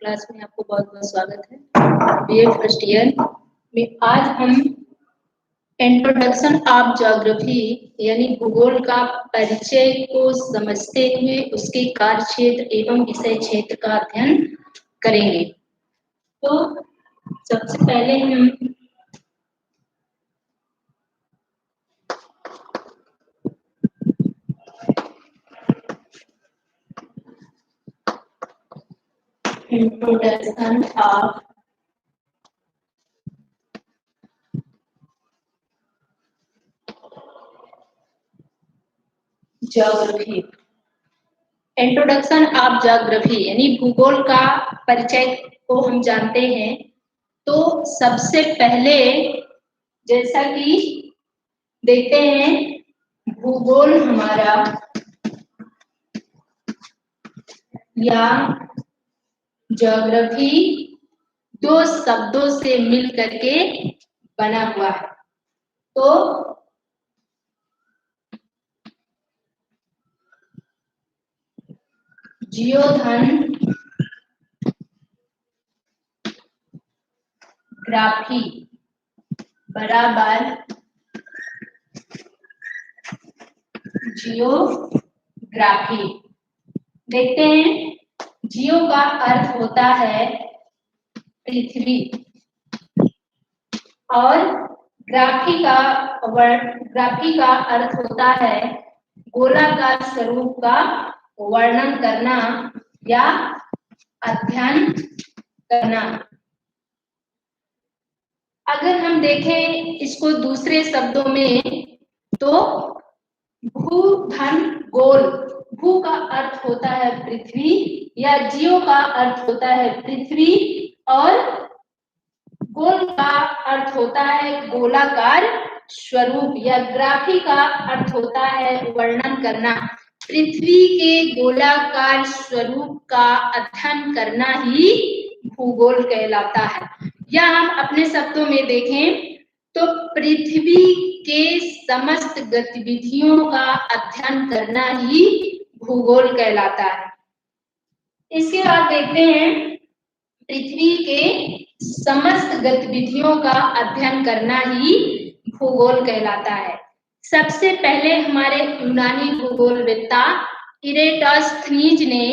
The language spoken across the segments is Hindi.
क्लास में आपको बहुत बहुत स्वागत है। बीए फर्स्ट ईयर में आज हम इंट्रोडक्शन ऑफ ज्योग्राफी यानी भूगोल का परिचय को समझते हुए उसके कार्य क्षेत्र एवं विषय क्षेत्र का अध्ययन करेंगे। तो सबसे पहले हम introduction of geography introduction of geography यानी भूगोल का परिचय को हम जानते हैं। तो सबसे पहले जैसा कि देखते हैं भूगोल हमारा या ज्योग्राफी दो शब्दों से मिल करके बना हुआ है। तो जियोधन ग्राफी बराबर जियोग्राफी। देखते हैं जियो का अर्थ होता है पृथ्वी और ग्राफी का अर्थ होता है गोलाकार स्वरूप का वर्णन करना या अध्ययन करना। अगर हम देखें इसको दूसरे शब्दों में तो भू धन गोल, भू का अर्थ होता है पृथ्वी या जियो का अर्थ होता है पृथ्वी और गोल का अर्थ होता है गोलाकार स्वरूप या ग्राफी का अर्थ होता है वर्णन करना। पृथ्वी के गोलाकार स्वरूप का अध्ययन करना ही भूगोल कहलाता है। या हम अपने शब्दों में देखें तो पृथ्वी के समस्त गतिविधियों का अध्ययन करना ही भूगोल कहलाता है। इसके बाद देखते हैं पृथ्वी के समस्त गतिविधियों का अध्ययन करना ही भूगोल कहलाता है। सबसे पहले हमारे यूनानी भूगोलवेत्ता इरेटोस्थनीज ने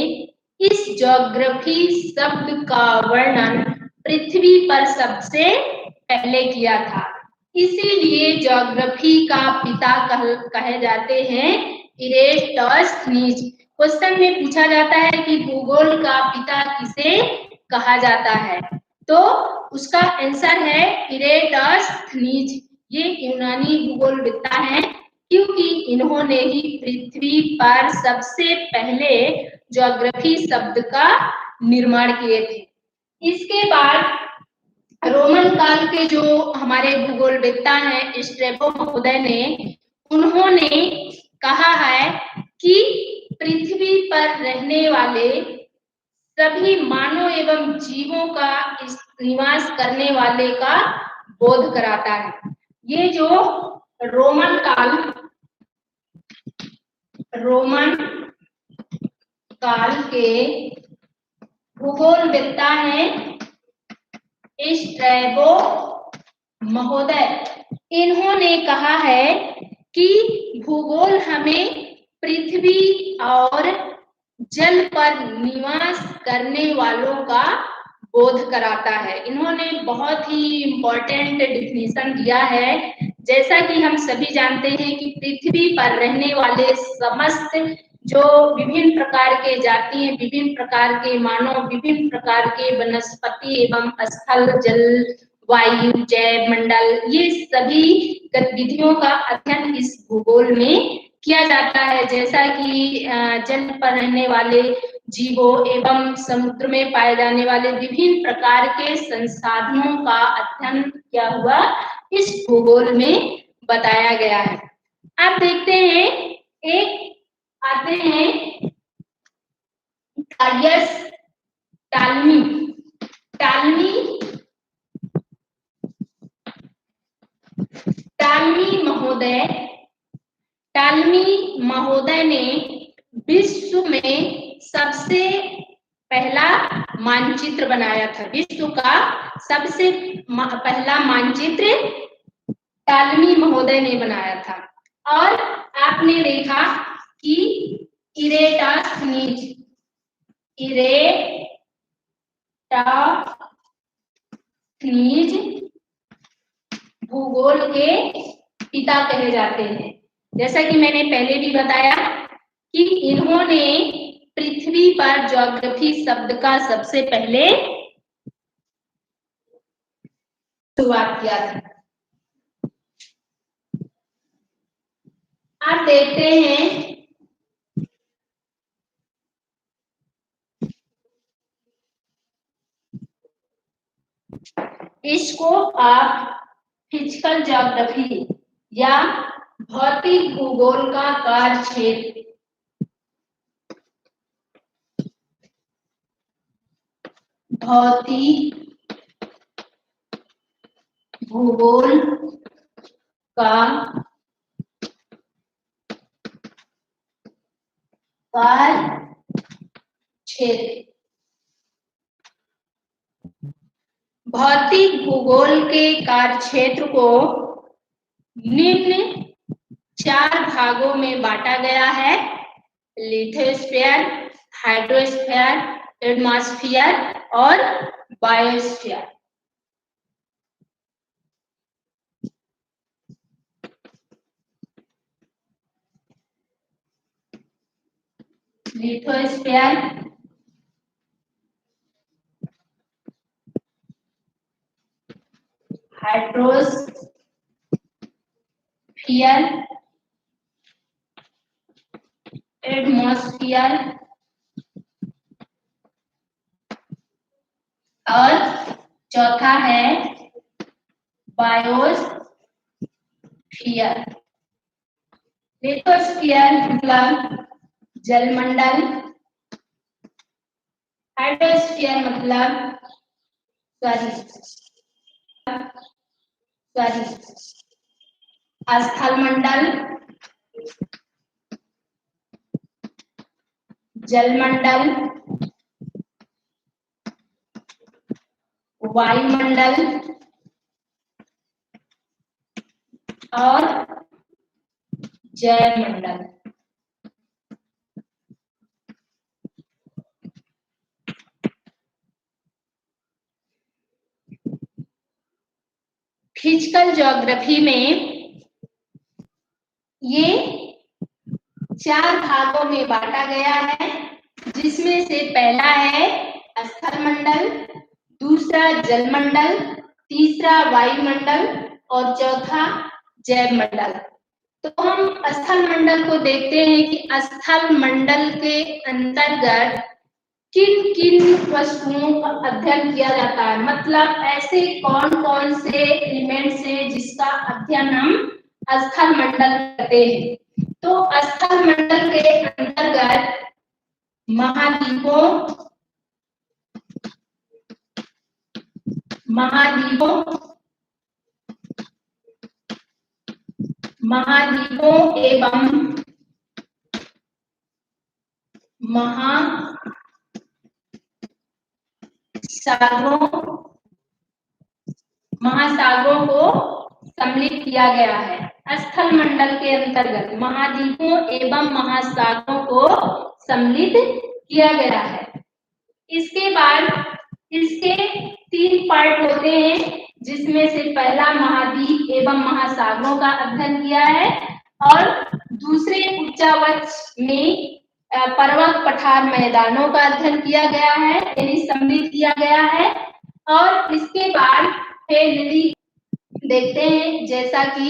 इस ज्योग्राफी शब्द का वर्णन पृथ्वी पर सबसे पहले किया था। इसीलिए ज्योग्राफी का पिता कहे जाते हैं इरेटोस्थनीज। क्वेश्चन में पूछा जाता है कि भूगोल का पिता किसे कहा जाता है, तो उसका आंसर है इरेटोस्थनीज। ये यूनानी भूगोलवेत्ता हैं क्योंकि इन्होंने ही पृथ्वी पर सबसे पहले ज्योग्राफी शब्द का निर्माण किए थे। इसके बाद रोमन काल के जो हमारे भूगोलवेत्ता हैं स्ट्रैबो महोदय ने, उन्होंने कहा है कि पृथ्वी पर रहने वाले सभी मानव एवं जीवों का निवास करने वाले का बोध कराता है। ये जो रोमन काल के भूगोलवेत्ता हैं स्ट्रैबो महोदय, इन्होंने कहा है कि भूगोल हमें पृथ्वी और जल पर निवास करने वालों का बोध कराता है। इन्होंने बहुत ही इम्पोर्टेंट डिफिनीशन दिया है। जैसा कि हम सभी जानते हैं कि पृथ्वी पर रहने वाले समस्त जो विभिन्न प्रकार के जाति हैं, विभिन्न प्रकार के मानव, विभिन्न प्रकार के वनस्पति एवं स्थल, जल, वायु, जैव मंडल, ये सभी गतिविधियों का अध्ययन इस भूगोल में किया जाता है। जैसा कि जल पर रहने वाले जीवों एवं समुद्र में पाए जाने वाले विभिन्न प्रकार के संसाधनों का अध्ययन किया हुआ इस भूगोल में बताया गया है। आप देखते हैं एक आते हैं टालमी महोदय ने विश्व में सबसे पहला मानचित्र बनाया था। विश्व का सबसे पहला मानचित्र टालमी महोदय ने बनाया था। और आपने देखा कि इरेटास्थनीज भूगोल के पिता कहे जाते हैं। जैसा कि मैंने पहले भी बताया कि इन्होंने पृथ्वी पर ज्योग्राफी शब्द का सबसे पहले शुरुआत किया था। आप देखते हैं इसको आप फिजिकल ज्योग्राफी या भौतिक भूगोल का कार्यक्षेत्र भौतिक भूगोल का क्षेत्र। भौतिक भूगोल के कार्यक्षेत्र को निम्न 4 भागों में बांटा गया है: लिथोस्फीयर, हाइड्रोस्फीयर, एटमॉस्फेयर और बायोस्फीयर। लिथोस्फीयर, हाइड्रोस्फीयर, एटमॉस्फेयर और चौथा है बायोस्फीयर। लिथोस्फीयर मतलब जलमंडल, हाइड्रोस्फीयर मतलब स्थलमंडल, जलमंडल, वायुमंडल और जैवमंडल। फिजिकल ज्योग्राफी में ये 4 भागों में बांटा गया है, जिसमें से पहला है स्थलमंडल, दूसरा जलमंडल, तीसरा वायुमंडल और चौथा जैवमंडल। तो हम स्थलमंडल को देखते हैं कि स्थलमंडल के अंतर्गत किन किन वस्तुओं का अध्ययन किया जाता है, मतलब ऐसे कौन कौन से एलिमेंट्स हैं जिसका अध्ययन हम स्थलमंडल करते हैं। तो स्थलमंडल के अंतर्गत महाद्वीपों एवं महासागरों को सम्मिलित किया गया है। स्थलमंडल के अंतर्गत महाद्वीपों एवं महासागरों को सम्मिलित किया गया है। इसके बाद इसके 3 पार्ट होते हैं, जिसमें से पहला महाद्वीप एवं महासागरों का अध्ययन किया है और दूसरे उच्चावच में पर्वत पठार मैदानों का अध्ययन किया गया है, यानी सम्मिलित किया गया है। और इसके बाद फिर यदि देखते हैं जैसा कि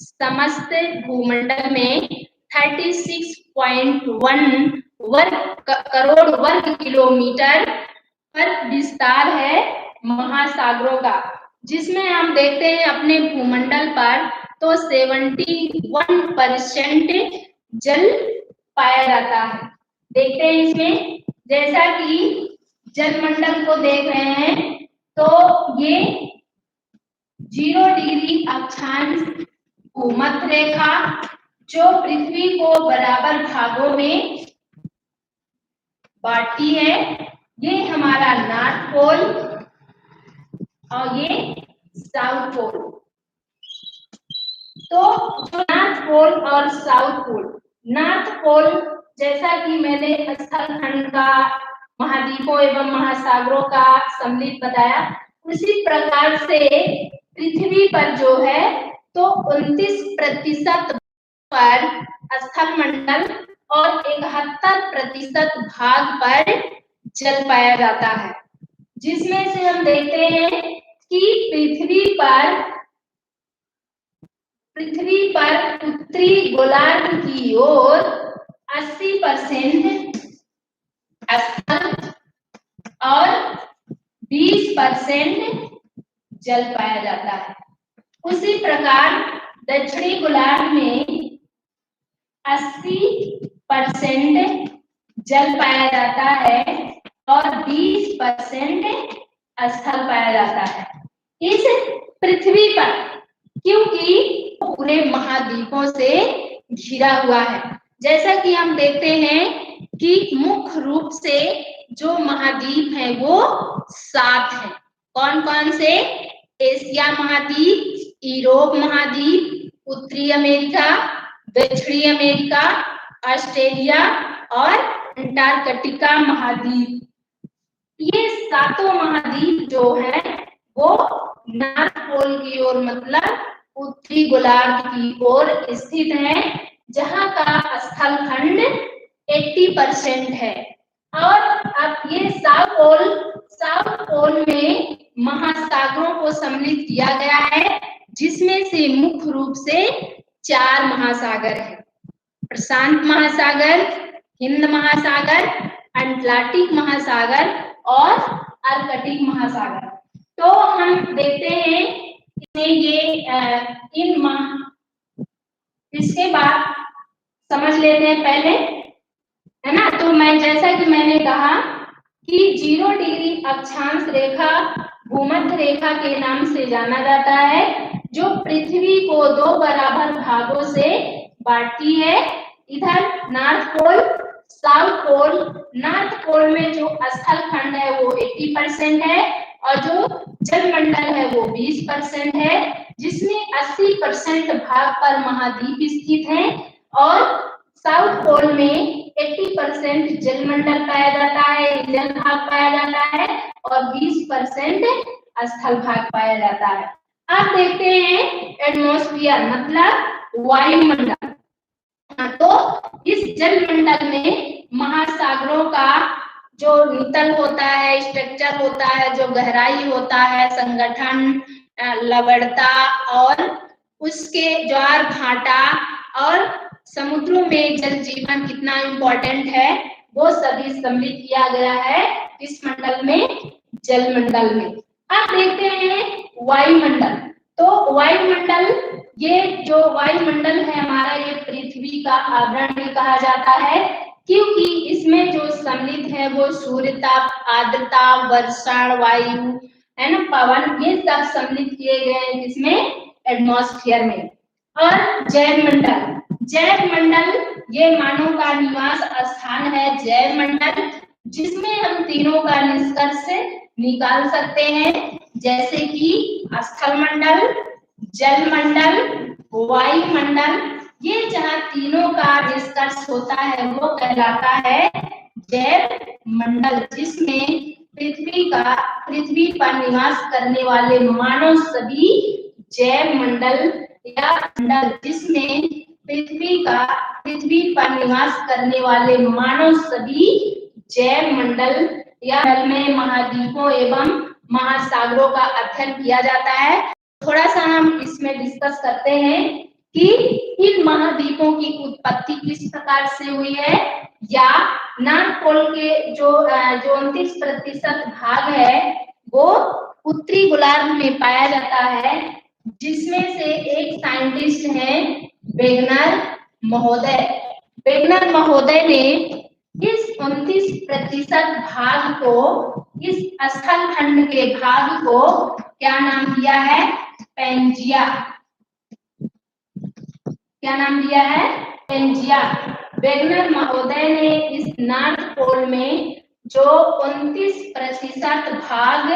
समस्त भूमंडल में 36.1 करोड़ वर्ग किलोमीटर पर विस्तार है महासागरों का, जिसमें हम देखते हैं अपने भूमंडल पर तो 71% जल पाया जाता है। देखते हैं इसमें जैसा कि जलमंडल को देख रहे हैं तो ये 0 डिग्री अक्षांश भूमध्य रेखा जो पृथ्वी को बराबर भागों में बांटती है ये हमारा नॉर्थ पोल और ये साउथ पोल। तो जो नॉर्थ पोल और साउथ पोल, नॉर्थ पोल जैसा कि मैंने स्थलखंड का, महाद्वीपों एवं महासागरों का सम्मिलित बताया, उसी प्रकार से पृथ्वी पर जो है तो 29% पर स्थलमंडल और 71% भाग पर जल पाया जाता है, जिसमें से हम देखते हैं कि पृथ्वी पर उत्तरी गोलार्ध की ओर 80% स्थल और 20% जल पाया जाता है। उसी प्रकार दक्षिणी गोलार्ध में 80% जल पाया जाता है और 20% स्थल पाया जाता है इस पृथ्वी पर, क्योंकि पूरे महाद्वीपों से घिरा हुआ है। जैसा कि हम देखते हैं कि मुख्य रूप से जो महाद्वीप है वो 7 हैं। कौन कौन से? एशिया महाद्वीप, यूरोप महाद्वीप, उत्तरी अमेरिका, दक्षिणी अमेरिका, ऑस्ट्रेलिया और अंटार्कटिका महाद्वीप। ये सातों महाद्वीप जो है वो नॉर्थ पोल की ओर, मतलब उत्तरी गोलार्ध की ओर स्थित है, जहां का स्थलखंड 80% है। और अब ये साउथ पोल में महासागरों को सम्मिलित किया गया है, जिसमें से मुख्य रूप से 4 महासागर है: प्रशांत महासागर, हिंद महासागर, अटलांटिक महासागर और आर्कटिक महासागर। तो हम देखते हैं इसमें ये इसके बाद समझ लेते हैं पहले, है ना। तो मैं, जैसा कि मैंने कहा कि 0 डिग्री अक्षांश रेखा भूमध्य रेखा के नाम से जाना जाता है, जो पृथ्वी को 2 बराबर भागों से बांटती है। इधर north pole, south pole. North pole में जो स्थलखंड है वो 80% है और जो जलमंडल है वो 20% है, जिसमें 80% भाग पर महाद्वीप स्थित है और साउथ पोल में 80% जलमंडल पाया जाता है, जल भाग पाया जाता है और 20% स्थल भाग पाया जाता है। अब देखते हैं एटमॉस्फेयर, मतलब वायुमंडल। तो इस जलमंडल में महासागरों का जो नितल होता है, स्ट्रक्चर होता है, जो गहराई होता है, संगठन, लवणता और उसके ज्वार भाटा और समुद्रों में जल जीवन कितना इम्पोर्टेंट है, वो सभी सम्मिलित किया गया है इस मंडल में, जलमंडल में। अब देखते हैं वायुमंडल। तो वायुमंडल, ये जो वायुमंडल है हमारा, ये पृथ्वी का आवरण भी कहा जाता है, क्योंकि इसमें जो सम्मिलित है वो सूर्य ताप, आर्द्रता, वर्षण वायु, है ना, पवन, ये सब सम्मिलित किए गए हैं इसमें एटमॉस्फेयर में। और जैव मंडल, जैव मंडल ये मानव का निवास स्थान है, जैव मंडल, जिसमें हम तीनों का निष्कर्ष निकाल सकते हैं, जैसे कि स्थलमंडल, जलमंडल, वायुमंडल। ये जहाँ तीनों का निष्कर्ष होता है वो कहलाता है जैव मंडल, जिसमें पृथ्वी पर निवास करने वाले मानव सभी जैव मंडल या मंडल, जिसमें पृथ्वी पर निवास करने वाले मानव सभी जैव मंडल या जल में महाद्वीपों एवं महासागरों का अध्ययन किया जाता है। थोड़ा सा हम इसमें डिस्कस करते हैं कि इन महाद्वीपों की उत्पत्ति किस प्रकार से हुई है, या नॉर्थ पोल के जो 29% भाग है वो उत्तरी गोलार्ध में पाया जाता है, जिसमें से एक साइंटिस्ट हैं वेगनर महोदय। वेगनर महोदय ने इस 29% भाग को, इस स्थलखंड के भाग को क्या नाम दिया है? पेंजिया। क्या नाम दिया है? पेंजिया। वेगनर महोदय ने इस नॉर्थ पोल में जो 29% भाग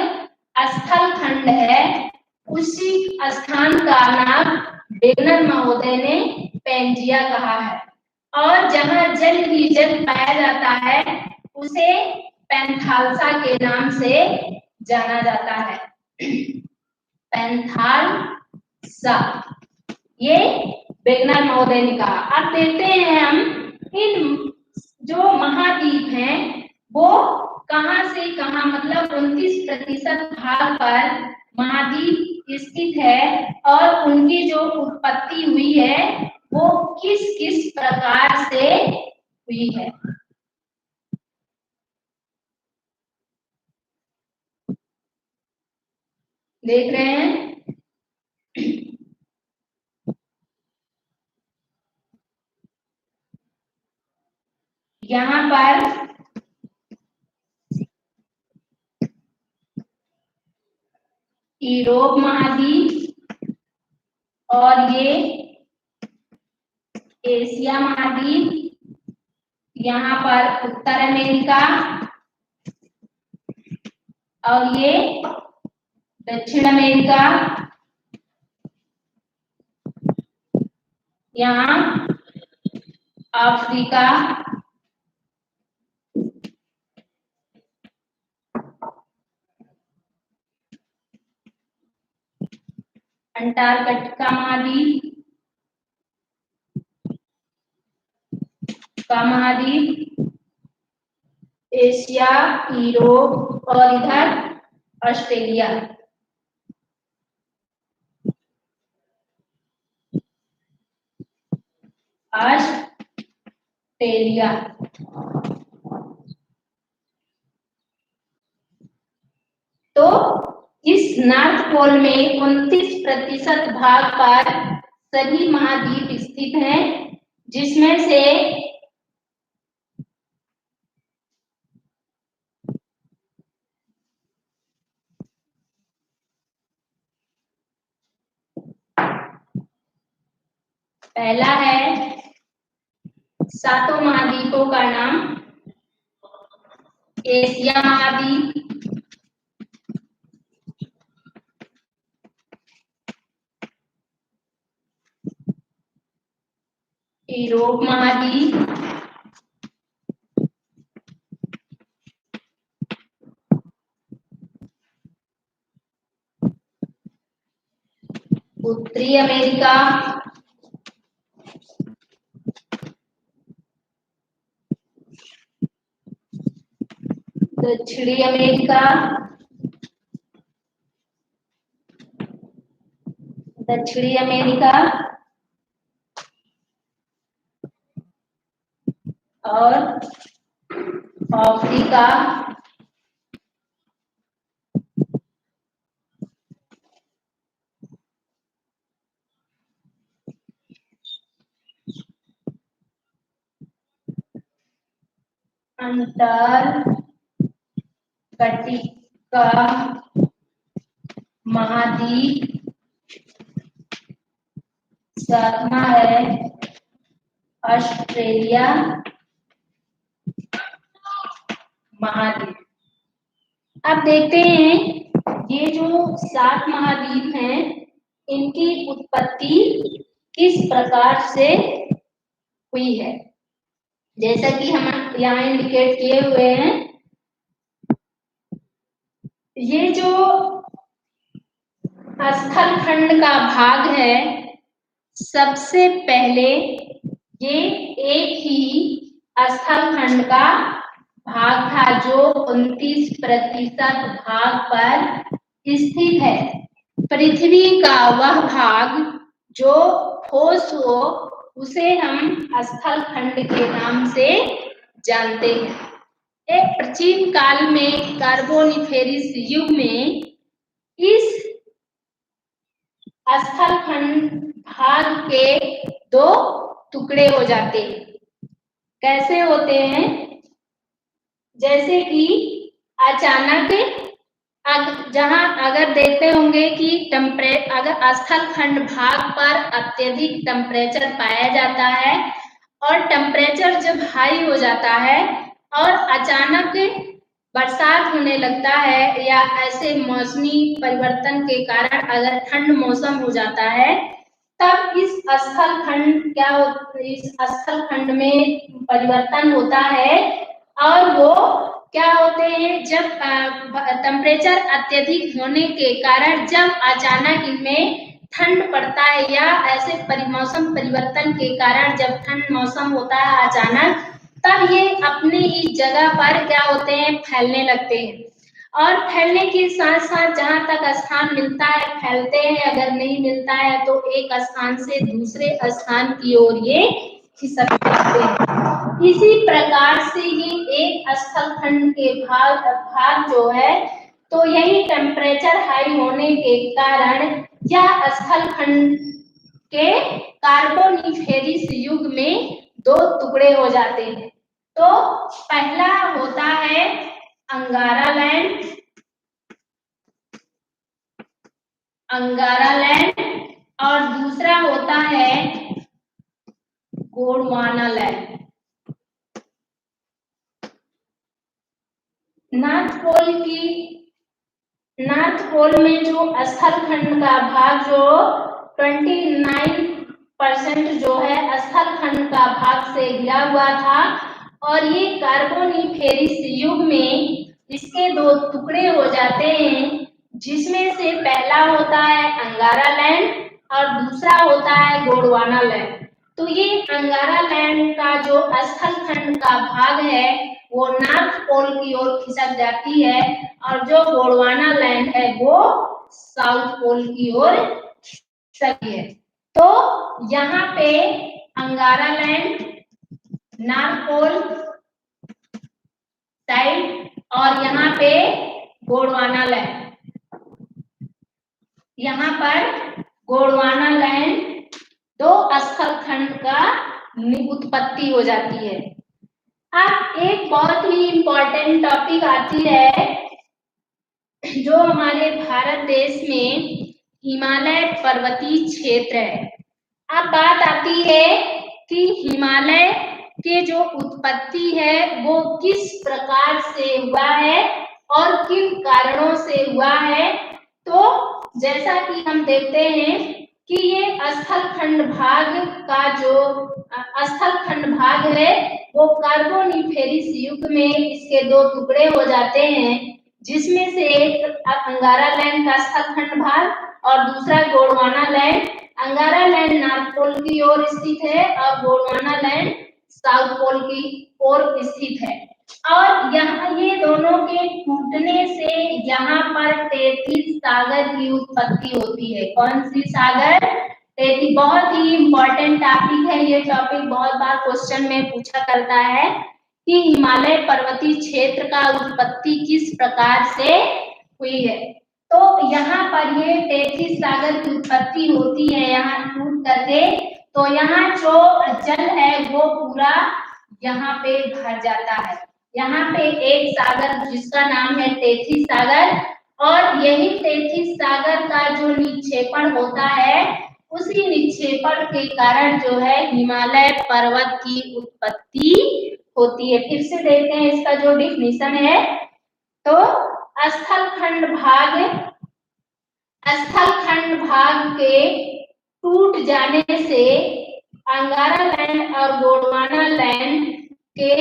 स्थल खंड है, उसी स्थान का नाम वेगनर महोदय ने पैंजिया कहा है। और जहां जल ही जल पाया जाता है उसे पैंथालसा के नाम से जाना जाता है। पैंथालसा, ये वेगनर महोदय ने कहा। अब देखते हैं हम इन जो महाद्वीप हैं वो कहां से कहां, मतलब 29% भाग पर महाद्वीप स्थित है और उनकी जो उत्पत्ति हुई है वो किस किस प्रकार से हुई है। देख रहे हैं, यहाँ पर यूरोप महाद्वीप और ये एशिया महाद्वीप, यहाँ पर उत्तर अमेरिका और ये दक्षिण अमेरिका, यहाँ अफ्रीका, अंटार्कटिका महाद्वीप का महाद्वीप, एशिया, यूरोप और इधर ऑस्ट्रेलिया। ऑस्ट्रेलिया तो इस नॉर्थ पोल में 29% भाग पर सभी महाद्वीप स्थित हैं, जिसमें से पहला है सातों महाद्वीपों का नाम एशिया महाद्वीप, यूरोप महाद्वीप, उत्तरी अमेरिका, दक्षिणी अमेरिका, दक्षिणी अमेरिका और अफ्रीका, अंटार्कटिका महाद्वीप, सातवां है ऑस्ट्रेलिया महाद्वीप। अब देखते हैं ये जो 7 महाद्वीप हैं इनकी उत्पत्ति किस प्रकार से हुई है। जैसा कि हम यहाँ इंडिकेट किए हुए हैं, ये जो स्थल खंड का भाग है, सबसे पहले ये एक ही स्थल खंड का भाग था जो 29% भाग पर स्थित है। पृथ्वी का वह भाग जो ठोस हो उसे हम स्थल खंड के नाम से जानते हैं। एक प्राचीन काल में कार्बोनिफेरस युग में इस स्थल खंड भाग के 2 टुकड़े हो जाते हैं। कैसे होते हैं? जैसे कि अचानक जहां अगर देखते होंगे कि अगर स्थल खंड भाग पर अत्यधिक टेम्परेचर पाया जाता है और टेम्परेचर जब हाई हो जाता है और अचानक बरसात होने लगता है या ऐसे मौसमी परिवर्तन के कारण अगर ठंड मौसम हो जाता है, तब इस स्थल खंड इस स्थल खंड में परिवर्तन होता है और वो क्या होते हैं, जब टेम्परेचर अत्यधिक होने के कारण जब अचानक इनमें ठंड पड़ता है या ऐसे मौसम परिवर्तन के कारण जब ठंड मौसम होता है अचानक, तब ये अपने ही जगह पर क्या होते हैं, फैलने लगते हैं और फैलने के साथ साथ जहां तक स्थान मिलता है फैलते हैं, अगर नहीं मिलता है तो एक स्थान से दूसरे स्थान की ओर ये खिसक जाते हैं। इसी प्रकार से ये एक स्थल खंड के भाग जो है, तो यही टेम्परेचर हाई होने के कारण यह स्थल खंड के कार्बोनिफेरस युग में दो टुकड़े हो जाते हैं। तो पहला होता है अंगारा लैंड और दूसरा होता है गोंडवाना लैंड। नॉर्थ पोल में जो स्थल खंड का भाग जो 29% जो है स्थल खंड का भाग से घिरा हुआ था और ये कार्बोनिफेरस युग में इसके दो टुकड़े हो जाते हैं, जिसमें से पहला होता है अंगारा लैंड और दूसरा होता है गोंडवाना लैंड। तो ये अंगारा लैंड का जो स्थल खंड का भाग है वो नॉर्थ पोल की ओर खिसक जाती है और जो गोंडवाना लैंड है वो साउथ पोल की ओर खिसकती है। तो यहाँ पे अंगारा लैंड नॉर्थ पोल साइड और यहाँ पे गोंडवाना लैंड, यहाँ पर गोंडवाना लैंड दो स्थल खंड का उत्पत्ति हो जाती है। अब एक बहुत ही इंपॉर्टेंट टॉपिक आती है जो हमारे भारत देश में हिमालय पर्वतीय क्षेत्र है। अब बात आती है कि हिमालय के जो उत्पत्ति है वो किस प्रकार से हुआ है और किन कारणों से हुआ है। तो जैसा कि हम देखते हैं कि ये स्थल खंड भाग है वो कार्बोनिफेरस युग में इसके दो टुकड़े हो जाते हैं, जिसमें से एक अंगारा लैंड का स्थल खंड भाग और दूसरा Gondwana land. Angara land north pole की ओर स्थित है और गोंडवाना लैंड साउथ पोल की ओर स्थित है और यहाँ ये दोनों के टूटने से यहाँ पर तैतीस सागर की उत्पत्ति होती है। कौन सी सागर? तैतीस। बहुत ही इंपॉर्टेंट टॉपिक है ये टॉपिक, बहुत बार क्वेश्चन में पूछा करता है कि हिमालय पर्वतीय क्षेत्र का उत्पत्ति किस प्रकार से हुई है। तो यहाँ पर ये 33 सागर की उत्पत्ति होती है यहाँ टूट करके, तो यहाँ जो जल है वो पूरा यहाँ पे भर जाता है। यहाँ पे एक सागर जिसका नाम है 33 सागर और यही 33 सागर का जो निक्षेपण होता है उसी निक्षेपण के कारण जो है हिमालय पर्वत की उत्पत्ति होती है। फिर से देखते हैं इसका जो डिफिनीशन है। तो स्थल खंड भाग के टूट जाने से अंगारा लैंड और गोंडवाना लैंड के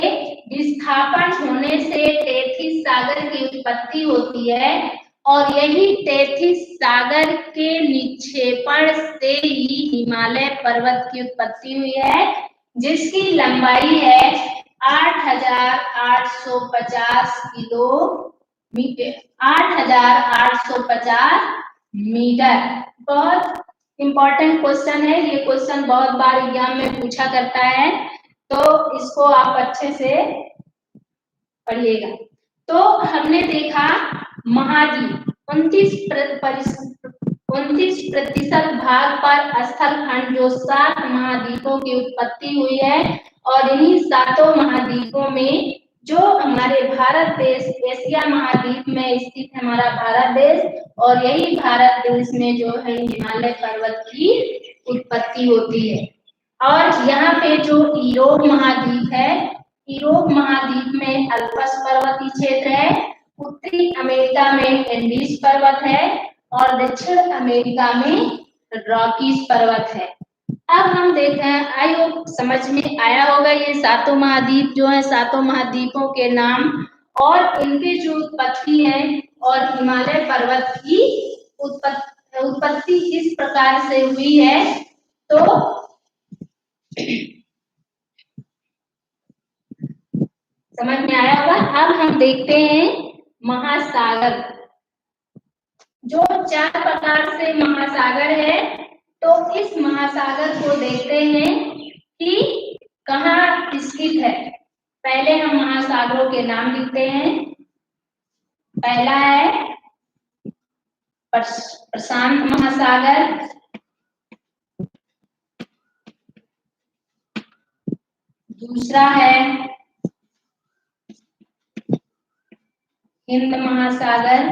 विस्थापन होने से 33 सागर की उत्पत्ति होती है और यही 33 सागर के निक्षेपण से ही हिमालय पर्वत की उत्पत्ति हुई है, जिसकी लंबाई है 8,850 किलोमीटर, 8,850 मीटर। बहुत इंपॉर्टेंट क्वेश्चन है ये, क्वेश्चन बहुत बार एग्जाम में पूछा करता है, तो इसको आप अच्छे से पढ़िएगा। तो हमने देखा महाद्वीप 29% भाग पर स्थल खंड जो 7 महाद्वीपों की उत्पत्ति हुई है और इन्हीं 7 महाद्वीपों में जो हमारे भारत देश एशिया महाद्वीप में स्थित है हमारा भारत देश और यही भारत देश में जो है हिमालय पर्वत की उत्पत्ति होती है। और यहाँ पे जो यूरोप महाद्वीप है यूरोप महाद्वीप में अल्पस पर्वतीय क्षेत्र है, उत्तरी अमेरिका में एंडीज पर्वत है और दक्षिण अमेरिका में रॉकीज पर्वत है। अब हम देखते हैं, आई होप समझ में आया होगा ये सातों महाद्वीप जो है, सातों महाद्वीपों के नाम और इनके जो उत्पत्ति है और हिमालय पर्वत की उत्पत्ति इस प्रकार से हुई है। तो समझ में आया होगा। अब हम देखते हैं महासागर, जो 4 प्रकार से महासागर है। तो इस महासागर को देखते हैं कि कहाँ स्थित है। पहले हम महासागरों के नाम लिखते हैं। पहला है प्रशांत महासागर, दूसरा है हिंद महासागर,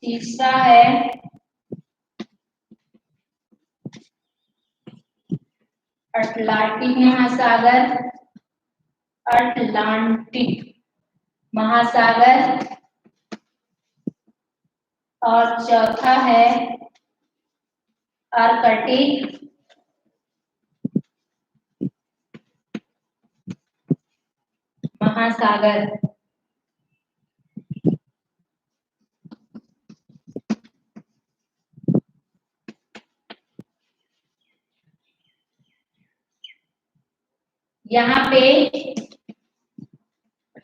तीसरा है अटलांटिक महासागर, अटलांटिक महासागर, और चौथा है आर्कटिक महासागर। यहाँ पे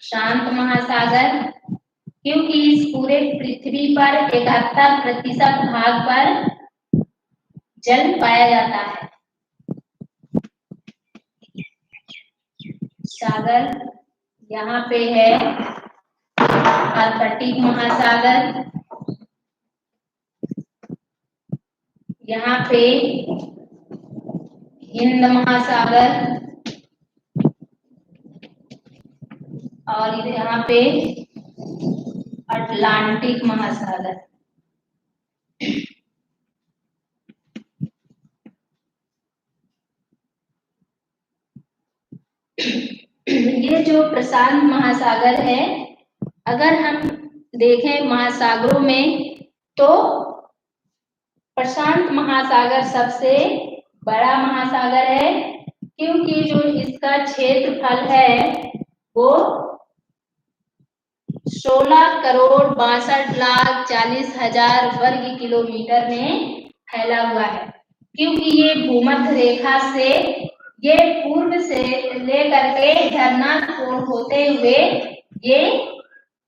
शांत महासागर, क्योंकि इस पूरे पृथ्वी पर 71% भाग पर जल पाया जाता है। सागर यहाँ पे है आर्कटिक महासागर, यहाँ पे हिंद महासागर और यहाँ पे अटलांटिक महासागर। ये जो प्रशांत महासागर है, अगर हम देखें महासागरों में तो प्रशांत महासागर सबसे बड़ा महासागर है, क्योंकि जो इसका क्षेत्रफल है वो 16,62,40,000 वर्ग किलोमीटर में फैला हुआ है। क्योंकि ये भूमध्य रेखा से ये पूर्व से लेकर के झरना कोण होते हुए ये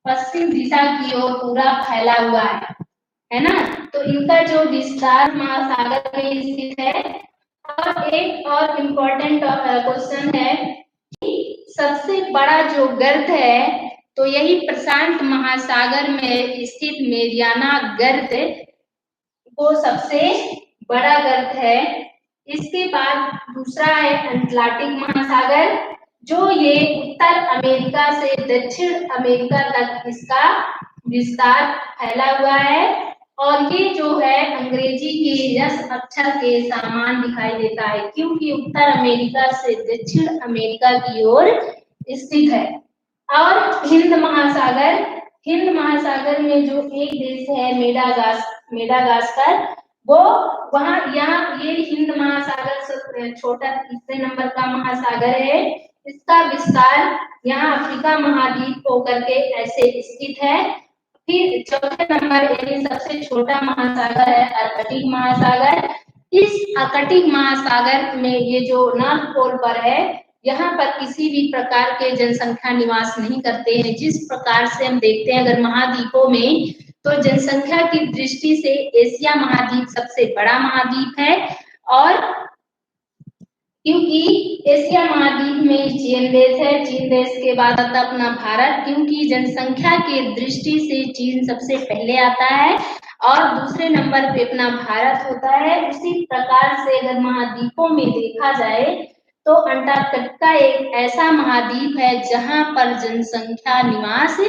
पश्चिम दिशा की ओर पूरा फैला हुआ है ना। तो इनका जो विस्तार महासागर में स्थित है। और एक और इम्पोर्टेंट क्वेश्चन है कि सबसे बड़ा जो गर्त है तो यही प्रशांत महासागर में स्थित मेरियाना गर्त वो सबसे बड़ा गर्त है। इसके बाद दूसरा है अटलांटिक महासागर, जो ये उत्तर अमेरिका से दक्षिण अमेरिका तक इसका विस्तार फैला हुआ है। और ये जो है अंग्रेजी के यस अक्षर के समान दिखाई देता है, क्योंकि उत्तर अमेरिका से दक्षिण अमेरिका की ओर स्थित है। और हिंद महासागर, हिंद महासागर में जो एक देश है मेडागास्कर, वो वहाँ यहाँ ये हिंद महासागर से छोटा तीसरे नंबर का महासागर है। इसका विस्तार यहाँ अफ्रीका महाद्वीप होकर के ऐसे स्थित है। फिर चौथे नंबर यानी सबसे छोटा महासागर है आर्कटिक महासागर। इस आर्कटिक महासागर में ये जो नॉर्थ पोल पर है, यहाँ पर किसी भी प्रकार के जनसंख्या निवास नहीं करते हैं। जिस प्रकार से हम देखते हैं अगर महाद्वीपों में, तो जनसंख्या की दृष्टि से एशिया महाद्वीप सबसे बड़ा महाद्वीप है। और क्योंकि एशिया महाद्वीप में चीन देश है, चीन देश के बाद आता अपना भारत, क्योंकि जनसंख्या की दृष्टि से चीन सबसे पहले आता है और दूसरे नंबर पे अपना भारत होता है। उसी प्रकार से अगर महाद्वीपों में देखा जाए तो अंटार्कटिका एक ऐसा महाद्वीप है जहां पर जनसंख्या निवास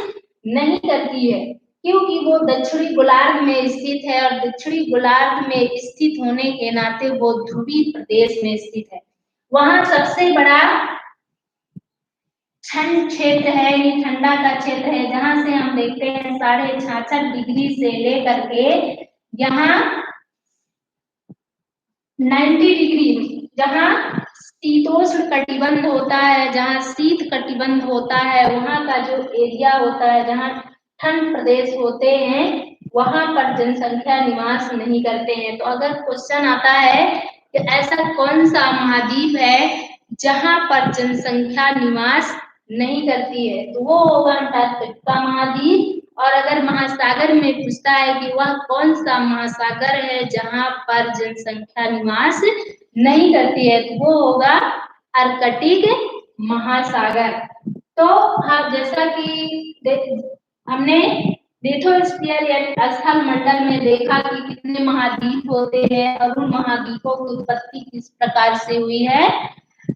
नहीं करती है, क्योंकि वो दक्षिणी गोलार्ध में स्थित है और दक्षिणी गोलार्ध में स्थित होने के नाते वो ध्रुवीय प्रदेश में स्थित है। वहां सबसे बड़ा ठंड क्षेत्र है, ये ठंडा का क्षेत्र है, जहां से हम देखते हैं 66.5 डिग्री से लेकर के यहाँ 90 डिग्री, जहाँ शीतोष्ण कटिबंध होता है, जहाँ शीत कटिबंध होता है, वहां का जो एरिया होता है, जहाँ ठंड प्रदेश होते हैं, वहां पर जनसंख्या निवास नहीं करते हैं। तो अगर क्वेश्चन आता है कि ऐसा कौन सा महाद्वीप है जहां पर जनसंख्या निवास नहीं करती है, तो वो होगा अंटार्कटिका महाद्वीप। और अगर महासागर में पूछता है कि वह कौन सा महासागर है जहां पर जनसंख्या निवास नहीं करती है, तो वो होगा आर्कटिक महासागर। तो हाँ, जैसा कि हमने लिथोस्फीयर या स्थल मंडल में देखा कि कितने महाद्वीप होते हैं और उन महाद्वीपों की उत्पत्ति किस प्रकार से हुई है,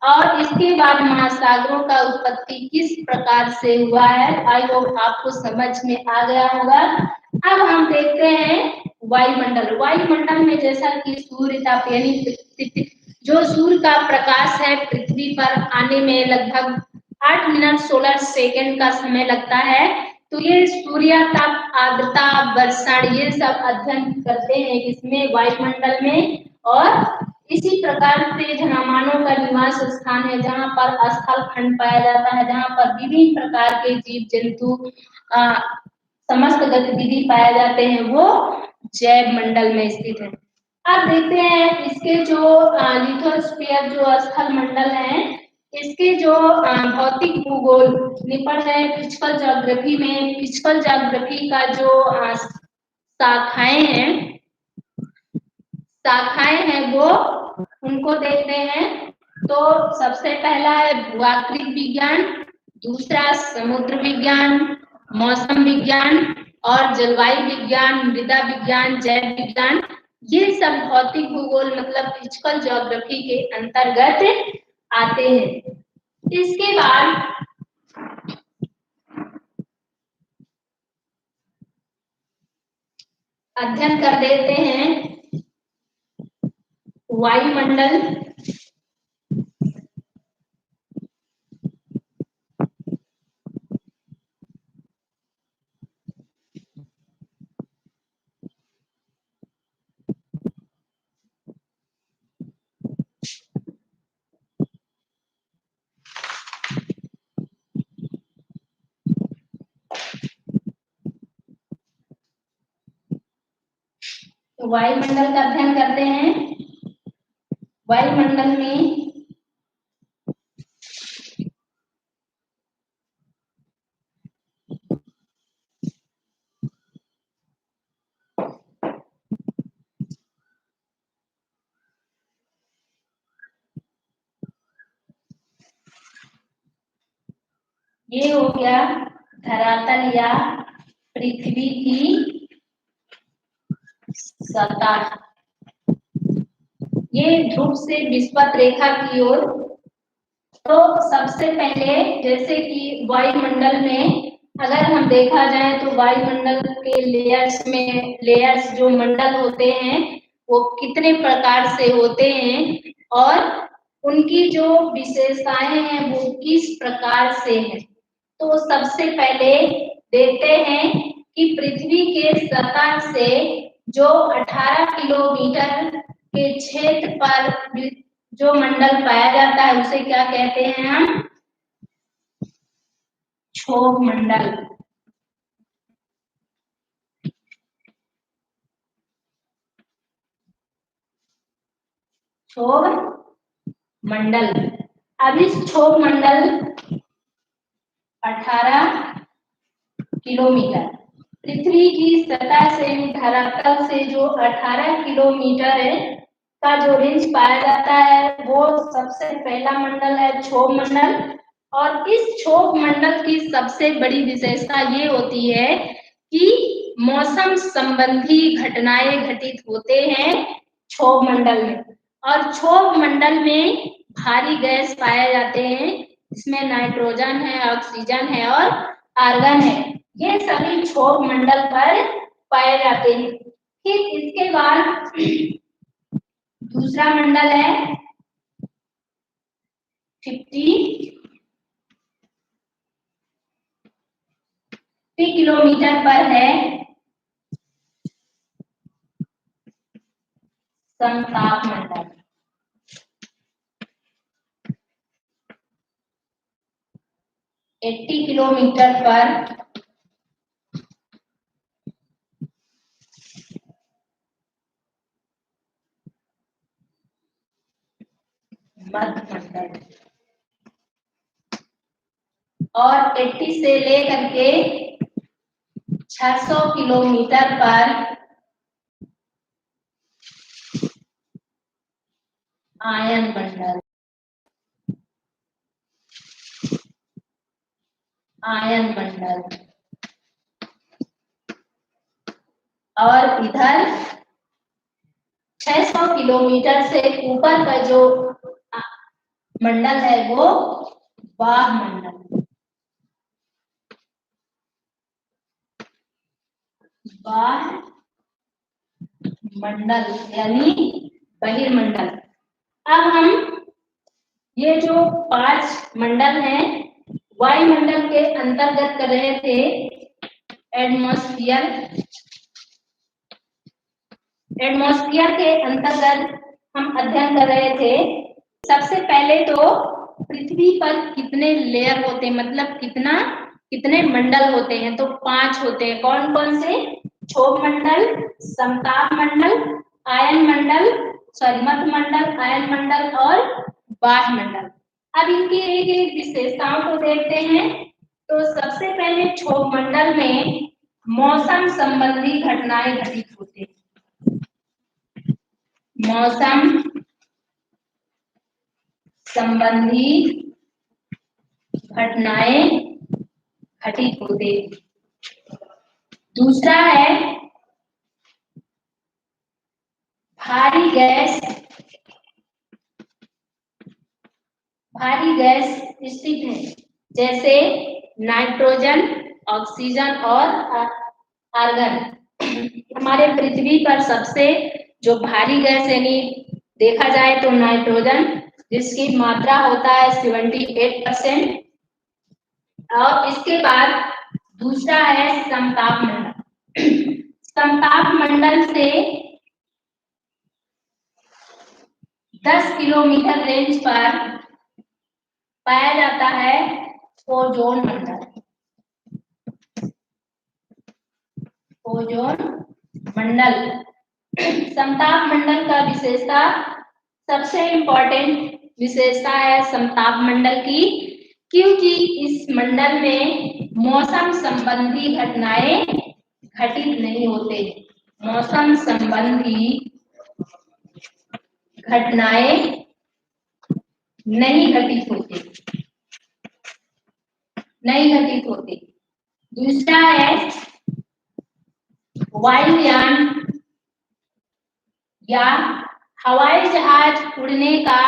और इसके बाद महासागरों का उत्पत्ति किस प्रकार से हुआ है। आई होप आपको समझ में आ गया होगा। अब हम देखते हैं वायुमंडल। वायुमंडल में जैसा कि सूर्य ताप यानी जो सूर्य का प्रकाश है पृथ्वी पर आने में लगभग 8 मिनट 16 सेकंड का समय लगता है। तो ये सूर्य ताप, आर्द्रता, वर्षण, ये सब अध्ययन करते हैं इसमें वायुमंडल में। और इसी प्रकार से जहाँ मानव का निवास स्थान है, जहाँ पर स्थल खंड पाया जाता है, जहाँ पर विभिन्न प्रकार के जीव जंतु समस्त गतिविधि पाए जाते हैं, वो जैव मंडल में स्थित है। अब देखते हैं इसके जो लिथोस्फीयर जो स्थल मंडल है, इसके जो भौतिक भूगोल निपट है फिजिकल ज्योग्राफी में। फिजिकल ज्योग्राफी का जो शाखाएं हैं वो उनको देखते हैं। तो सबसे पहला है भूआकृति विज्ञान, दूसरा समुद्र विज्ञान, मौसम विज्ञान और जलवायु विज्ञान, मृदा विज्ञान, जैव विज्ञान। ये सब भौतिक भूगोल मतलब फिजिकल ज्योग्राफी के अंतर्गत आते हैं। इसके बाद अध्ययन कर लेते हैं वायुमंडल। तो वायुमंडल का अध्ययन करते हैं। वायुमंडल में ये हो गया धरातल या पृथ्वी की सतह, ये ध्रुव से विषुवत रेखा की ओर। तो सबसे पहले जैसे कि वायुमंडल में अगर हम देखा जाए तो वायुमंडल के लेयर्स जो मंडल होते हैं वो कितने प्रकार से होते हैं और उनकी जो विशेषताएं हैं वो किस प्रकार से हैं। तो सबसे पहले देखते हैं कि पृथ्वी के सतह से जो 18 किलोमीटर के क्षेत्र पर जो मंडल पाया जाता है उसे क्या कहते हैं हम? क्षोभ मंडल। क्षोभ मंडल। अब इस क्षोभ मंडल 18 किलोमीटर पृथ्वी की सतह से धरातल से जो 18 किलोमीटर है का जो रेंज पाया जाता है वो सबसे पहला मंडल है क्षोभ मंडल। और इस क्षोभ मंडल की सबसे बड़ी विशेषता ये होती है कि मौसम संबंधी घटनाएं घटित होते हैं क्षोभ मंडल में। और क्षोभ मंडल में भारी गैस पाए जाते हैं, इसमें नाइट्रोजन है, ऑक्सीजन है और आर्गन है। ये सभी क्षोभ मंडल पर पाए जाते हैं। फिर इसके बाद दूसरा मंडल है 50 किलोमीटर पर है समताप मंडल। 80 किलोमीटर पर मध्य मंडल और 80 से लेकर के 600 किलोमीटर पर आयन मंडल। आयन मंडल और इधर 600 किलोमीटर से ऊपर का जो मंडल है वो बाह्य मंडल। बाह्य मंडल यानी बहिर्मंडल। अब हम ये जो 5 मंडल हैं वायुमंडल के अंतर्गत कर रहे थे। एटमॉस्फेयर के अंतर्गत हम अध्ययन कर रहे थे। सबसे पहले तो पृथ्वी पर कितने लेयर होते हैं, मतलब कितने मंडल होते हैं, तो 5 होते हैं। कौन कौन से? क्षोभ मंडल, समताप मंडल, आयन मंडल, मध्य मंडल, आयन मंडल और बाह्य मंडल। अब इनकी एक एक विशेषताओं को देखते हैं। तो सबसे पहले क्षोभ मंडल में मौसम संबंधी घटनाएं घटित होती हैं। मौसम संबंधी घटनाएं घटित होते। दूसरा है भारी गैस स्थित है, जैसे नाइट्रोजन, ऑक्सीजन और आर्गन। हमारे पृथ्वी पर सबसे जो भारी गैस यानी देखा जाए तो नाइट्रोजन, जिसकी मात्रा होता है 78%। और इसके बाद दूसरा है समताप मंडल। समताप मंडल से 10 किलोमीटर रेंज पर पाया जाता है ओजोन मंडल। ओजोन मंडल समताप मंडल का विशेषता, सबसे इंपॉर्टेंट विशेषता है समताप मंडल की, क्योंकि इस मंडल में मौसम संबंधी घटनाएं घटित नहीं होते। मौसम संबंधी घटनाएं नहीं घटित होती। दूसरा है वायुयान या हवाई जहाज उड़ने का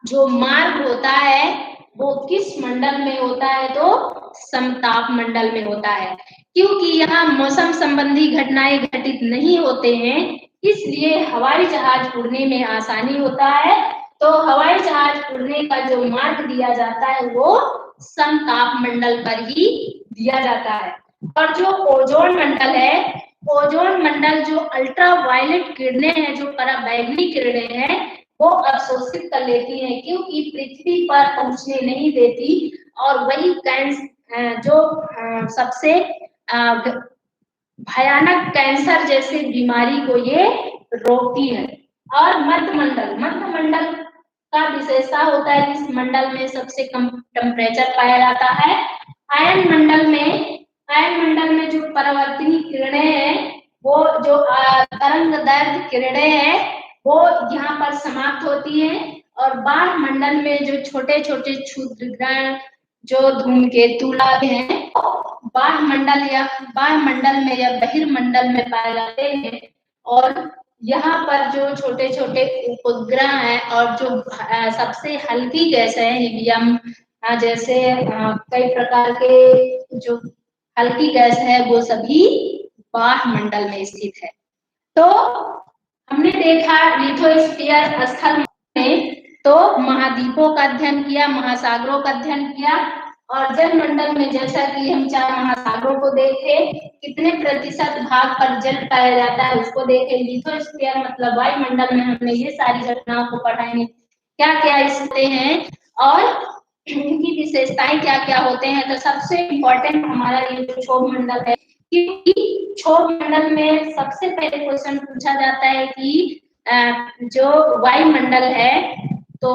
जो मार्ग होता है वो किस मंडल में होता है? तो समताप मंडल में होता है। क्योंकि यहाँ मौसम संबंधी घटनाएं घटित नहीं होते हैं, इसलिए हवाई जहाज उड़ने में आसानी होता है। तो हवाई जहाज उड़ने का जो मार्ग दिया जाता है वो समताप मंडल पर ही दिया जाता है। और जो ओजोन मंडल है, ओजोन मंडल जो अल्ट्रा वायलेट किरणें हैं, जो पराबैंगनी किरणें हैं, वो अवशोषित कर लेती हैं, क्योंकि पृथ्वी पर पहुंचने नहीं देती। और वही जो सबसे भयानक कैंसर जैसे बीमारी को ये रोकती है। और मध्य मंडल का विशेषता होता है, इस मंडल में सबसे कम टेम्परेचर पाया जाता है। आयन मंडल में जो परावर्तनीय किरणें हैं, वो जो तरंगदैर्घ्य किरणें हैं, वो यहाँ पर समाप्त होती हैं। और बाह्य मंडल में जो छोटे छोटे क्षुद्र ग्रह जो धूमकेतु हैं, बाह्य मंडल में या बहिर्मंडल में पाए जाते हैं। और यहाँ पर जो छोटे छोटे उपग्रह हैं और जो सबसे हल्की गैस है हीलियम जैसे कई प्रकार के जो हल्की गैस है, वो सभी बाह्य मंडल में स्थित है। तो हमने देखा लिथोस्फीयर स्थल में तो महाद्वीपों का अध्ययन किया, महासागरों का अध्ययन किया, और जल मंडल में जैसा कि हम 4 महासागरों को देखे, कितने प्रतिशत भाग पर जल पाया जाता है उसको देखे, लिथोस्फीयर मतलब वायुमंडल में हमने ये सारी घटनाओं को पढ़ाएंगे, क्या क्या इससे हैं और इनकी विशेषताएं क्या क्या होते हैं। तो सबसे इम्पोर्टेंट हमारा ये जो क्षोभ मंडल है, क्योंकि क्षोभ मंडल में सबसे पहले क्वेश्चन पूछा जाता है कि जो वायुमंडल है, तो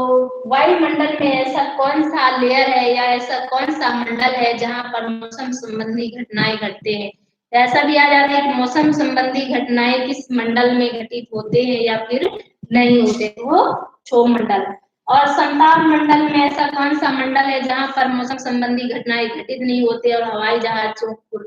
वायुमंडल में ऐसा कौन सा लेयर है या ऐसा कौन सा मंडल है जहां पर मौसम संबंधी घटनाएं घटते हैं। ऐसा भी आ जाता है कि मौसम संबंधी घटनाएं किस मंडल में घटित होते हैं या फिर नहीं होते, वो क्षोभ मंडल। और संताप मंडल में ऐसा कौन सा मंडल है जहां पर मौसम संबंधी घटनाएं घटित नहीं होते और हवाई जहाजों को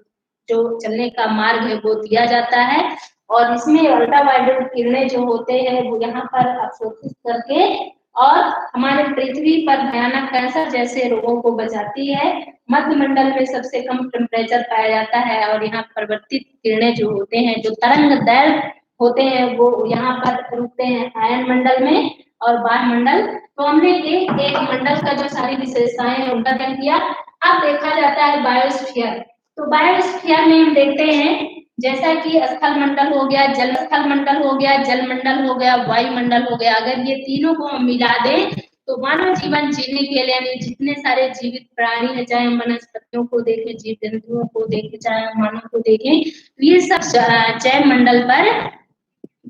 जो चलने का मार्ग है वो दिया जाता है, और इसमें अल्ट्रावायलेट किरणें जो होते हैं वो यहाँ पर अवशोषित करके और हमारे पृथ्वी पर भयानक कैंसर जैसे रोगों को बचाती है। मध्य मंडल में सबसे कम टेम्परेचर पाया जाता है और यहाँ परिवर्तित किरणें जो होते हैं, जो तरंग दैर्घ्य होते हैं, वो यहाँ पर रुकते हैं आयन मंडल में और वायुमंडल। तो हमने एक एक मंडल का जो सारी विशेषताएं हैं उनका अध्ययन किया। अब देखा जाता है बायोस्फीयर। तो बायोस्फीयर में हम देखते हैं जैसा कि स्थल मंडल हो गया, जल स्थल मंडल हो गया, जल मंडल हो गया, वायुमंडल हो गया। अगर ये तीनों को हम मिला दें तो मानव जीवन जीने के लिए यानी जितने सारे जीवित प्राणी है, चाहे हम वनस्पतियों को देखें, जीव जंतुओं को देखें, चाहे हम मानव को देखें, तो ये सब जैव मंडल पर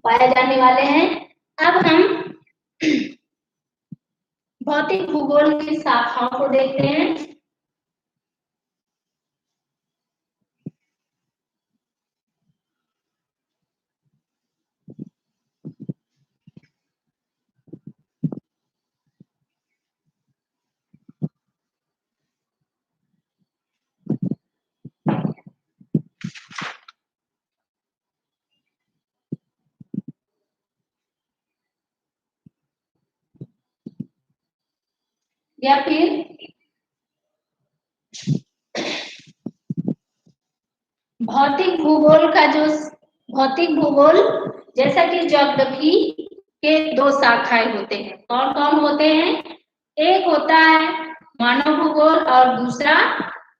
पाए जाने वाले हैं। अब हम भौतिक भूगोल की शाखाओं को देखते हैं। या फिर भौतिक भूगोल का जो भौतिक भूगोल जैसा कि ज्योग्राफी के 2 शाखाएं होते हैं। कौन कौन होते हैं? एक होता है मानव भूगोल और दूसरा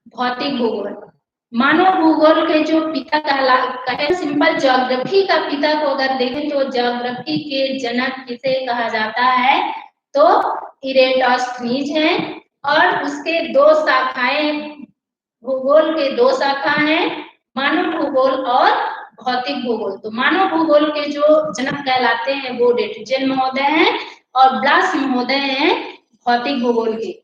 भौतिक भूगोल। मानव भूगोल के जो पिता कहते सिंपल ज्योग्राफी का पिता को अगर देखें तो ज्योग्राफी के जनक किसे कहा जाता है? तो इरेटोस्थनीज है। और उसके 2 शाखाएं, भूगोल के 2 शाखा हैं, मानव भूगोल और भौतिक भूगोल। तो मानव भूगोल के जो जनक कहलाते हैं वो डेटजेन महोदय हैं और ब्लास महोदय हैं भौतिक भूगोल के।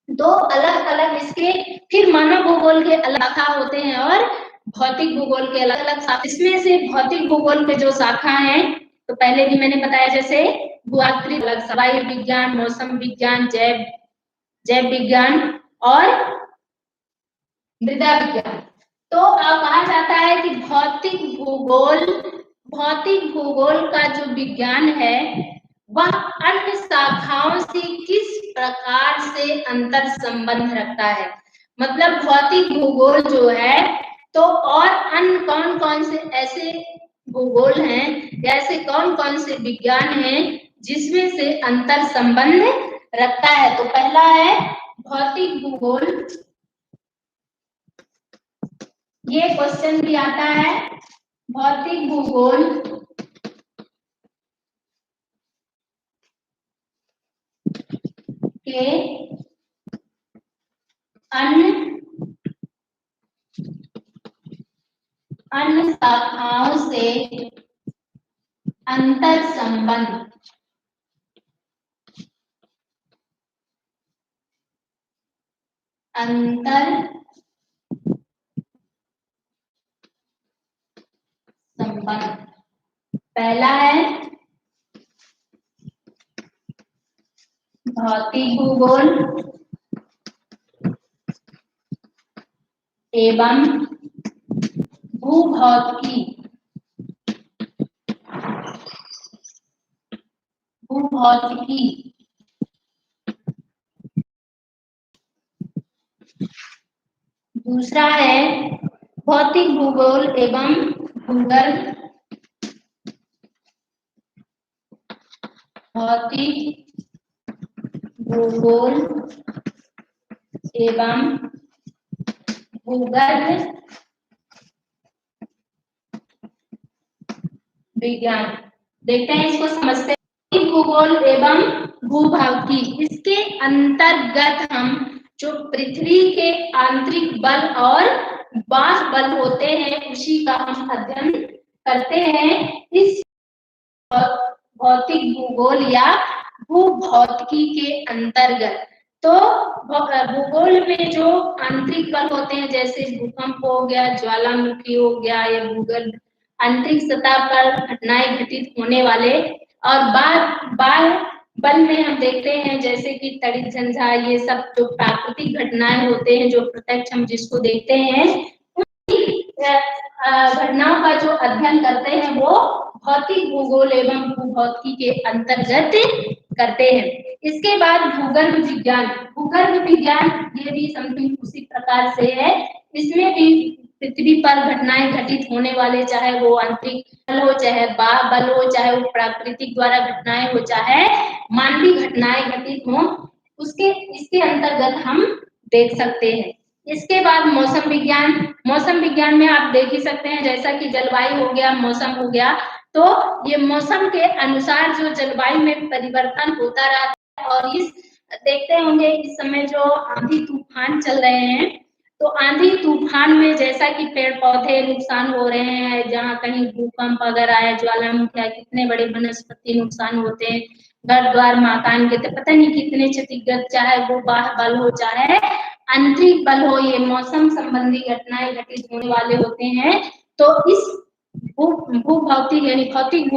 2 अलग अलग इसके फिर मानव भूगोल के अलग शाखा होते हैं और भौतिक भूगोल के अलग अलग शाखा। इसमें से भौतिक भूगोल के जो शाखा हैं, तो पहले भी मैंने बताया जैसे भूआकृति, वायु विज्ञान, मौसम विज्ञान, जैव विज्ञान और मृदा विज्ञान। तो कहा जाता है कि भौतिक भूगोल का जो विज्ञान है वह अन्य शाखाओं से किस प्रकार से अंतर संबंध रखता है। मतलब भौतिक भूगोल जो है तो और अन्य कौन कौन से ऐसे भूगोल हैं, ऐसे कौन कौन से विज्ञान हैं जिसमें से अंतर संबंध रखता है। तो पहला है भौतिक भूगोल। ये क्वेश्चन भी आता है, भौतिक भूगोल के अन्य शाखाओं से अंतर संबंध। पहला है भौतिक भूगोल एवं भूभौतिकी। दूसरा है भौतिक भूगोल एवं भूगर्भ। भौतिक भूगोल एवं भूगर्भ विज्ञान। देखते हैं, इसको समझते हैं। भूगोल एवं भूभागी, इसके अंतर्गत हम जो पृथ्वी के आंतरिक बल और बाह्य बल होते हैं उसी का हम अध्ययन करते हैं। इस भौतिक भूगोल या भूभौतिकी के अंतर्गत तो भूगोल में जो आंतरिक बल होते हैं जैसे भूकंप हो गया, ज्वालामुखी हो गया या भूगर्भ आंतरिक सतह पर घटनाएं घटित होने वाले, और बाह्य बल में हम देखते हैं जैसे कि तड़ित झंझा, ये सब जो प्राकृतिक घटनाएं होते हैं जो प्रत्यक्ष हम जिसको देखते हैं, घटनाओं का जो अध्ययन करते हैं वो भौतिक भूगोल एवं भूभौतिकी के अंतर्गत करते हैं। इसके बाद भूगर्भ विज्ञान। भूगर्भ विज्ञान ये भी समथिंग उसी प्रकार से है। इसमें भी पृथ्वी पर घटनाएं घटित होने वाले, चाहे वो आंतरिक बल हो, चाहे बाह्य बल हो, चाहे वो प्राकृतिक द्वारा घटनाएं हो, चाहे मानवीय घटनाएं घटित हो, उसके इसके अंतर्गत हम देख सकते हैं। इसके बाद मौसम विज्ञान। मौसम विज्ञान में आप देख ही सकते हैं जैसा कि जलवायु हो गया, मौसम हो गया, तो ये मौसम के अनुसार जो जलवायु में परिवर्तन होता रहता है। और इस देखते होंगे इस समय जो आंधी तूफान चल रहे हैं, तो आंधी तूफान में जैसा कि पेड़ पौधे नुकसान हो रहे हैं, जहाँ कहीं भूकंप अगर आए, ज्वालामुखी, कितने बड़े वनस्पति नुकसान होते हैं, घर द्वार मकान के पता नहीं कितने क्षतिग्रस्त, चाहे वो बाह्य बल हो चाहे आंतरिक बल हो, ये मौसम संबंधी घटनाएं घटित होने वाले होते हैं। तो इस भूभौतिक यानी भौतिक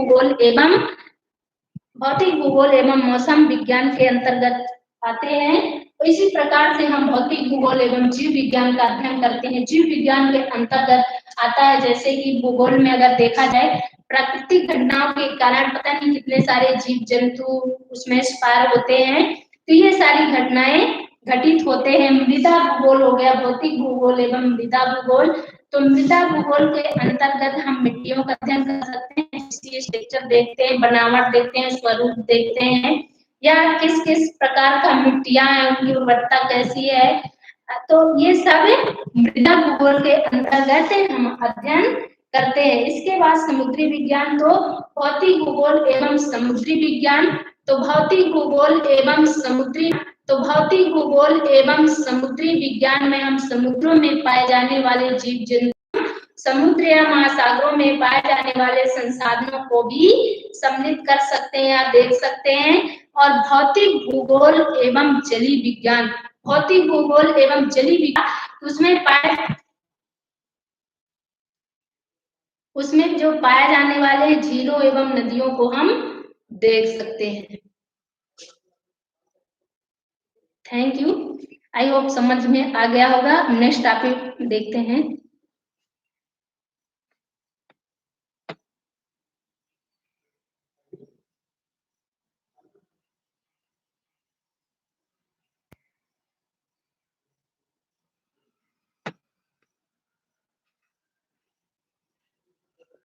भूगोल एवं मौसम विज्ञान के अंतर्गत आते हैं। तो इसी प्रकार से हम भौतिक भूगोल एवं जीव विज्ञान का अध्ययन करते हैं। जीव विज्ञान के अंतर्गत आता है जैसे कि भूगोल में अगर देखा जाए, प्राकृतिक घटनाओं के कारण पता नहीं कितने सारे जीव जंतु उसमें पार होते हैं, तो ये सारी घटनाएं घटित होते हैं। मृदा भूगोल हो गया, भौतिक भूगोल एवं मृदा भूगोल। तो मृदा भूगोल के अंतर्गत हम मिट्टियों का अध्ययन कर सकते हैं, इसकी स्ट्रक्चर देखते हैं, बनावट देखते हैं, स्वरूप देखते हैं, या किस किस प्रकार का मिट्टियां हैं, उनकी उर्वरता कैसी है। तो ये सब मृदा भूगोल के अंतर्गत हम अध्ययन करते हैं। इसके बाद समुद्री विज्ञान। तो भौतिक भूगोल एवं समुद्री विज्ञान। तो भौतिक भूगोल एवं समुद्री तो भौतिक भूगोल एवं समुद्री विज्ञान में हम समुद्रों में पाए जाने वाले जीव जंतु, समुद्र या महासागरों में पाए जाने वाले संसाधनों को भी सम्मिलित कर सकते हैं या देख सकते हैं। और भौतिक भूगोल एवं जलीय विज्ञान। भौतिक भूगोल एवं जलीय विज्ञान, उसमें जो पाए जाने वाले झीलों एवं नदियों को हम देख सकते हैं। थैंक यू, आई होप समझ में आ गया होगा। नेक्स्ट टॉपिक देखते हैं।